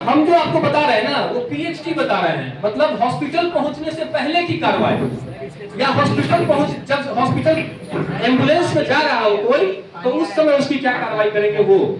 हम जो आपको बता रहे हैं ना वो पीएचटी बता रहे हैं, मतलब हॉस्पिटल पहुंचने से पहले की कार्रवाई, या हॉस्पिटल पहुंच जब हॉस्पिटल एम्बुलेंस में जा रहा हो कोई तो उस समय उसकी क्या कार्रवाई करेंगे वो।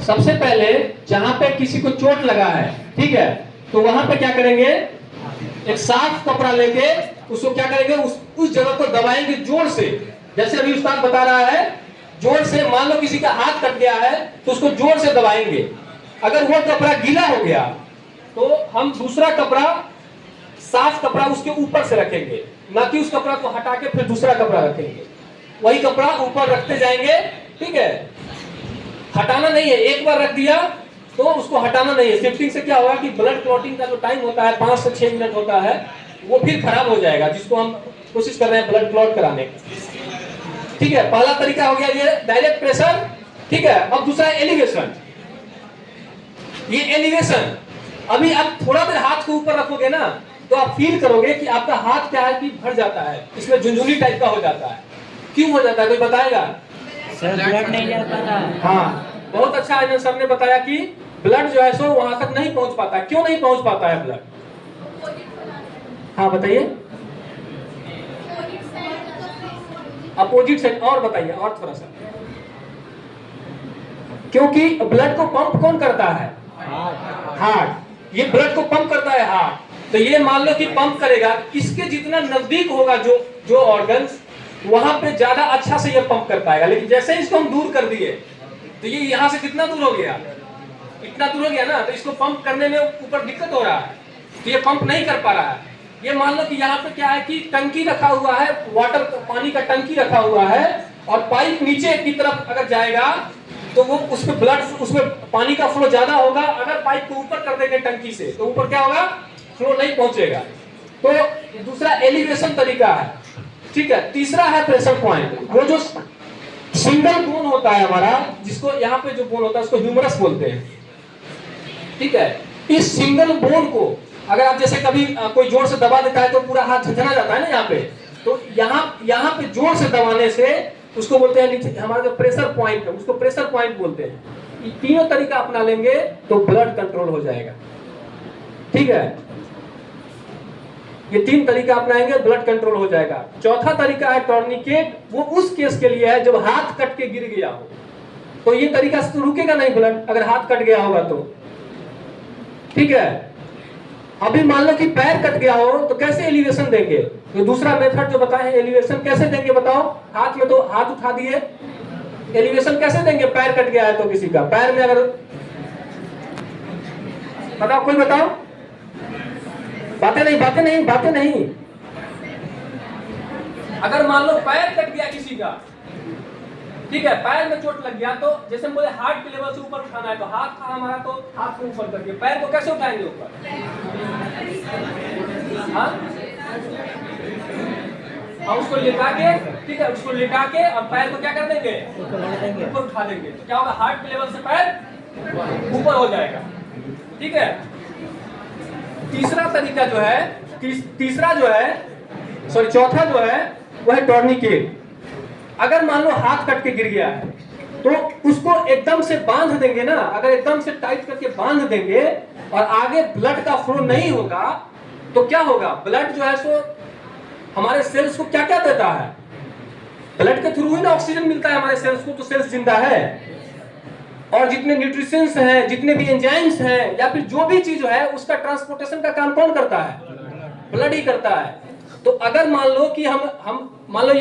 सबसे पहले जहां पे किसी को चोट लगा है, ठीक है, तो वहां पे क्या करेंगे, एक साफ कपड़ा लेके उसको क्या करेंगे, उस जगह को दबाएंगे जोर से। जैसे अभी उस्ताद बता रहा है, जोर से, मान लो किसी का हाथ कट गया है तो उसको जोर से दबाएंगे। अगर वो कपड़ा गीला हो गया तो हम दूसरा कपड़ा, साफ कपड़ा उसके ऊपर से रखेंगे, ना कि उस कपड़ा को हटा के फिर दूसरा कपड़ा रखेंगे। वही कपड़ा ऊपर रखते जाएंगे, ठीक है, हटाना नहीं है। एक बार रख दिया तो उसको हटाना नहीं है। शिफ्टिंग से क्या होगा कि ब्लड क्लॉटिंग का जो टाइम होता है 5 से 6 मिनट होता है, वो फिर खराब हो जाएगा, जिसको हम कोशिश कर रहे हैं ब्लड क्लॉट कराने की। ठीक है, पहला तरीका हो गया ये डायरेक्ट प्रेशर, ठीक है। अब दूसरा एलिवेशन। ये एलिवेशन, अभी आप थोड़ा देर हाथ को ऊपर रखोगे ना तो आप फील करोगे कि आपका हाथ क्या है कि भर जाता है, इसमें झुनझुनी टाइप का हो जाता है। क्यों हो जाता है, कोई बताएगा? सर ब्लड नहीं जा पाता। हाँ, बहुत अच्छा आनंद सर ने बताया कि ब्लड जो है सो वहां तक नहीं पहुंच पाता। क्यों नहीं पहुंच पाता है ब्लड? हाँ बताइए। अपोजिट साइड, और बताइए, और थोड़ा सा। क्योंकि ब्लड को पंप कौन करता है? हार्ट। ये ब्लड को पंप करता है हार्ट। तो ये मान लो कि पंप करेगा, इसके जितना नजदीक होगा जो ऑर्गन्स, वहां पे ज्यादा अच्छा से ये पंप कर पाएगा। लेकिन जैसे ही इसको हम दूर कर दिए तो ये यहां से कितना दूर हो गया, इतना दूर हो गया ना, तो इसको पंप करने में ऊपर दिक्कत हो रहा है, तो ये पंप नहीं कर पा रहा है। ये मान लो कि यहाँ पे क्या है कि टंकी रखा हुआ है, वाटर पानी का टंकी रखा हुआ है, और पाइप नीचे की तरफ अगर जाएगा तो वो उसमें ब्लड, उसमें पानी का फ्लो ज्यादा होगा। अगर पाइप को ऊपर कर देंगे टंकी से तो ऊपर क्या होगा, फ्लो नहीं पहुंचेगा। तो दूसरा एलिवेशन तरीका है, ठीक है। तीसरा है प्रेशर पॉइंट। वो जो सिंगल बोन होता है हमारा, जिसको यहाँ पे जो बोन होता है उसको ह्यूमरस बोलते हैं, ठीक है। इस सिंगल बोन को अगर आप जैसे कभी कोई जोर से दबा देता है तो पूरा हाथ झंझना जाता है ना यहाँ पे, तो यहाँ पे जोर से दबाने से उसको बोलते हैं, नीचे हमारा जो प्रेशर पॉइंट है उसको प्रेशर पॉइंट बोलते हैं। ये तीनों तरीका अपना लेंगे तो ब्लड कंट्रोल हो जाएगा, ठीक है। ये 3 तरीका अपनाएंगे, ब्लड कंट्रोल हो जाएगा। चौथा तरीका है टॉर्निकेट। वो उस केस के लिए है जब हाथ कट के गिर गया हो, तो ये तरीका से तो रुकेगा नहीं ब्लड, अगर हाथ कट गया होगा तो, ठीक है। अभी मान लो कि पैर कट गया हो तो कैसे एलिवेशन देंगे? तो दूसरा मेथड जो बताए हैं, एलिवेशन कैसे देंगे बताओ? हाथ में तो हाथ उठा दिए, एलिवेशन कैसे देंगे? पैर कट गया है तो किसी का पैर में अगर, बताओ, कोई बताओ। बातें नहीं। अगर मान लो पैर कट गया किसी का, ठीक है, पैर में चोट लग गया, तो जैसे हम बोले हार्ट के लेवल से ऊपर उठाना है, तो हाथ था हमारा, तो हाथ को ऊपर करके पैर को कैसे उठाएंगे ऊपर? हाँ, उसको लेटा के, ठीक है, उसको लेटा के और पैर को क्या कर देंगे, ऊपर उठा देंगे। तो क्या होगा, हार्ट के लेवल से पैर ऊपर हो जाएगा, ठीक है। तीसरा तरीका जो है, चौथा जो है वो है टॉर्निकेट। अगर मान लो हाथ कट के गिर गया है तो उसको एकदम से बांध देंगे ना, अगर एकदम से टाइट करके बांध देंगे और आगे ब्लड का फ्लो नहीं होगा तो क्या होगा, ब्लड जो है सो हमारे सेल्स को क्या क्या देता है? ब्लड के थ्रू ही ना ऑक्सीजन मिलता है हमारे सेल्स को, तो सेल्स जिंदा है। और जितने न्यूट्रिशंस हैं, जितने भी एंजाइम्स हैं, या फिर जो भी चीज है, उसका ट्रांसपोर्टेशन का काम कौन करता है? ब्लड ही करता है। तो अगर मान लो कि हम मान लो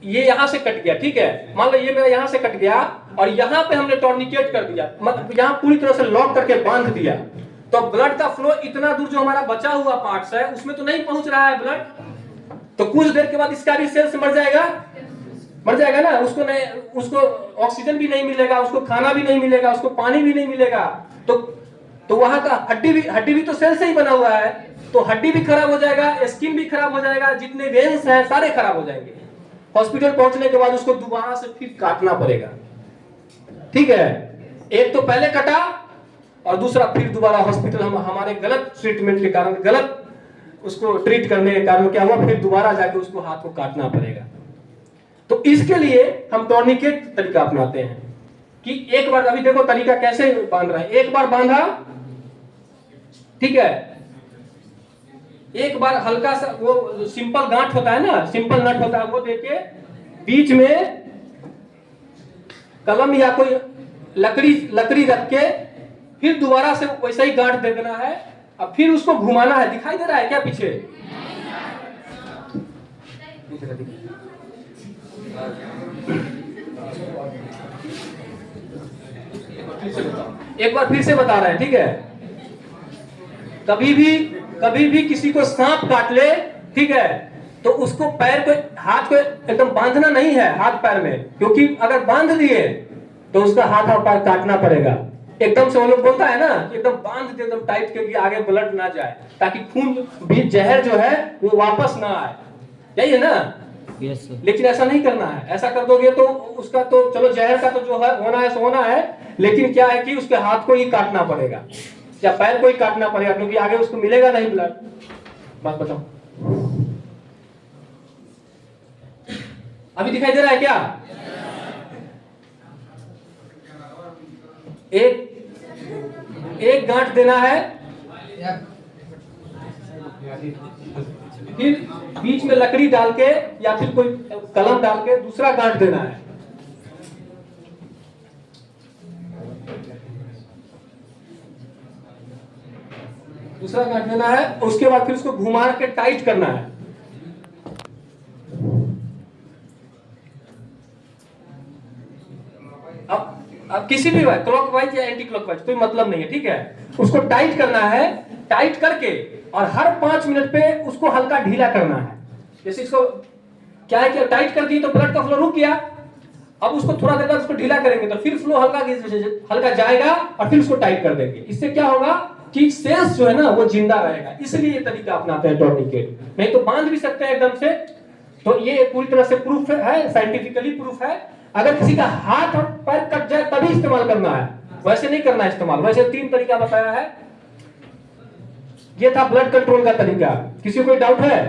ये यहाँ से कट गया, ठीक है, मान लो ये मेरा यहाँ से कट गया और यहाँ पे हमने टॉर्निकेट कर दिया, मतलब यहाँ पूरी तरह से लॉक करके बांध दिया, तो ब्लड का फ्लो इतना दूर जो हमारा बचा हुआ पार्ट्स है उसमें तो नहीं पहुंच रहा है ब्लड, तो कुछ देर के बाद इसका भी सेल्स मर जाएगा ना, उसको ऑक्सीजन भी नहीं मिलेगा, उसको खाना भी नहीं मिलेगा, उसको पानी भी नहीं मिलेगा, तो वहां का हड्डी भी तो सेल से ही बना हुआ है, तो हड्डी भी खराब हो जाएगा, स्किन भी खराब हो जाएगा, जितने वेन्स हैं सारे खराब हो जाएंगे। हॉस्पिटल पहुंचने के बाद उसको दोबारा से फिर काटना पड़ेगा। ठीक है, एक तो पहले कटा और दूसरा फिर दोबारा हॉस्पिटल हमारे गलत ट्रीटमेंट के कारण, गलत उसको ट्रीट करने के कारण क्या हुआ, फिर दोबारा जाके उसको हाथ को काटना पड़ेगा। तो इसके लिए हम टॉर्निकेट तरीका अपनाते हैं कि एक बार, अभी देखो तरीका कैसे बांध रहा है, एक बार बांधा, ठीक है, एक बार हल्का सा वो सिंपल गांठ होता है ना, सिंपल नट होता है, वो देके बीच में कलम या कोई लकड़ी रख के फिर दोबारा से वैसा ही गांठ दे देना है। अब फिर उसको घुमाना है। दिखाई दे रहा है क्या पीछे? एक बार फिर से बता रहे हैं, ठीक है। कभी भी किसी को सांप काट ले, ठीक है, तो उसको पैर को, हाथ को एकदम बांधना नहीं है हाथ पैर में, क्योंकि अगर बांध दिए तो उसका हाथ और पैर काटना पड़ेगा। एकदम से वो लोग बोलता है ना, एकदम बांध दे एकदम टाइट, क्योंकि आगे ब्लड ना जाए, ताकि खून भी जहर जो है वो वापस ना आए, यही है ना। Yes sir. लेकिन ऐसा नहीं करना है। ऐसा कर दोगे तो उसका तो चलो जहर का तो जो है होना है सो होना है, लेकिन क्या है कि उसके हाथ को ही काटना पड़ेगा या पैर को ही काटना पड़ेगा, क्योंकि आगे उसको मिलेगा नहीं ब्लड। बात बताओ, अभी दिखाई दे रहा है क्या? एक गांठ देना है, फिर बीच में लकड़ी डाल के या फिर कोई कलम डाल के दूसरा गांठ देना है। दूसरा गांठ देना है, उसके बाद फिर उसको घुमा के टाइट करना है। अब किसी भी क्लॉकवाइज या एंटी क्लॉकवाइज कोई मतलब नहीं है, ठीक है। उसको टाइट करना है, टाइट करके और हर 5 मिनट पे उसको हल्का ढीला करना है। जैसे इसको क्या है कि टाइट कर दिए तो ब्लड का फ्लो रुक गया, अब उसको थोड़ा देर बाद उसको ढीला करेंगे तो फिर फ्लो हल्का जाएगा और फिर उसको टाइट कर देंगे। इससे क्या होगा कि सेल्स जो है ना वो जिंदा रहेगा। इसलिए ये तरीका अपनाते हैं टॉर्निकेट। नहीं तो बांध भी सकते हैं एकदम से। तो ये पूरी तरह से प्रूफ है, साइंटिफिकली प्रूफ है। अगर किसी का हाथ और पैर कट जाए तभी इस्तेमाल करना है, वैसे नहीं करना इस्तेमाल। वैसे 3 तरीका बताया है। ये था ब्लड कंट्रोल का तरीका। किसी को कोई डाउट है?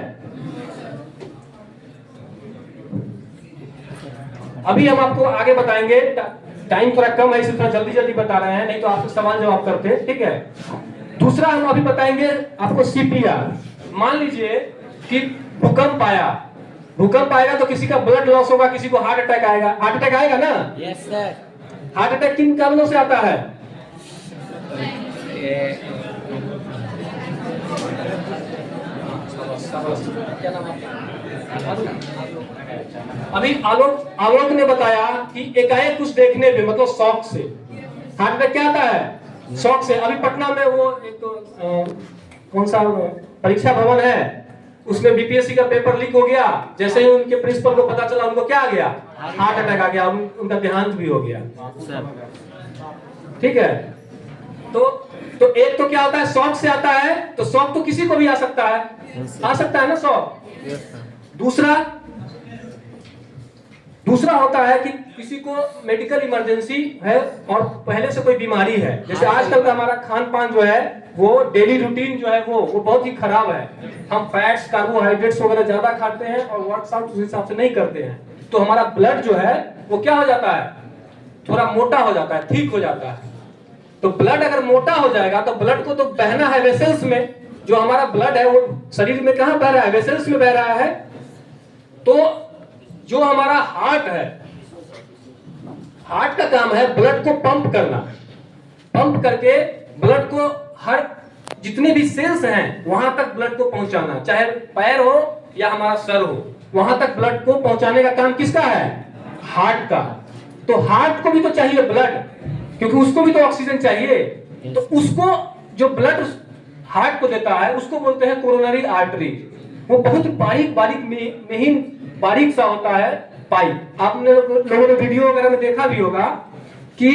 अभी हम आपको आगे बताएंगे, टाइम थोड़ा कम है इसलिए थोड़ा जल्दी बता रहे हैं, नहीं तो आपसे सवाल जवाब करते हैं, ठीक है। दूसरा हम अभी बताएंगे आपको सीपीआर। मान लीजिए कि भूकंप आएगा तो किसी का ब्लड लॉस होगा, किसी को हार्ट अटैक आएगा। हार्ट अटैक आएगा ना? Yes sir. हार्ट अटैक किन कारणों से आता है? क्या नाम है? अभी आलोक ने बताया कि एकाएक कुछ देखने पे, मतलब शॉक से हार्ट अटैक क्या आता है? शॉक से। अभी पटना में वो एक कौन सा परीक्षा भवन है, उसमें बीपीएससी का पेपर लीक हो गया। जैसे ही उनके प्रिंसिपल को पता चला, उनको क्या आ गया? हार्ट अटैक आ गया, उनका देहांत भी हो गया। ठीक है। तो एक तो क्या होता है, शॉक से आता है। तो शॉक तो किसी को भी आ सकता है, आ सकता है ना शॉक। दूसरा होता है कि किसी को मेडिकल इमरजेंसी है और पहले से कोई बीमारी है। जैसे आजकल का हमारा खान पान जो है, वो डेली रूटीन जो है वो बहुत ही खराब है। हम फैट्स, कार्बोहाइड्रेट्स वगैरह ज्यादा खाते हैं और वर्कआउट उस हिसाब से नहीं करते हैं। तो हमारा ब्लड जो है वो क्या हो जाता है, थोड़ा मोटा हो जाता है, ठीक हो जाता है। तो ब्लड अगर मोटा हो जाएगा तो ब्लड को तो बहना है वेसल्स में। जो हमारा ब्लड है वो शरीर में कहां बह रहा है? वेसल्स में बह रहा है। तो जो हमारा हार्ट है, हार्ट का काम है ब्लड को पंप करना। पंप करके ब्लड को हर जितने भी सेल्स हैं वहां तक ब्लड को पहुंचाना, चाहे पैर हो या हमारा सर हो, वहां तक ब्लड को पहुंचाने का काम किसका है? हार्ट का। तो हार्ट को भी तो चाहिए ब्लड, क्योंकि उसको भी तो ऑक्सीजन चाहिए। तो उसको जो ब्लड हार्ट को देता है उसको बोलते हैं कोरोनरी आर्टरी। वो बहुत बारीक सा होता है पाइप। आपने लोगों ने वीडियो वगैरह में देखा भी होगा कि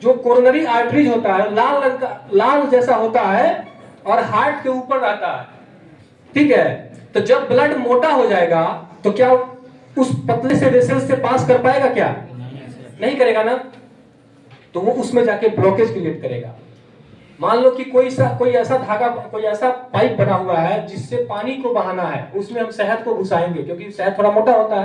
जो कोरोनरी आर्टरीज होता है लाल रंग का, लाल जैसा होता है और हार्ट के ऊपर रहता है। ठीक है, तो जब ब्लड मोटा हो जाएगा तो क्या उस पतले से वेसल से पास कर पाएगा क्या? नहीं करेगा ना, तो वो उसमें जाके ब्लॉकेज क्रिएट करेगा। मान लो कि कोई ऐसा धागा, कोई ऐसा पाइप बना हुआ है जिससे पानी को बहाना है, उसमें हम शहद को घुसाएंगे, क्योंकि शहद थोड़ा मोटा होता है।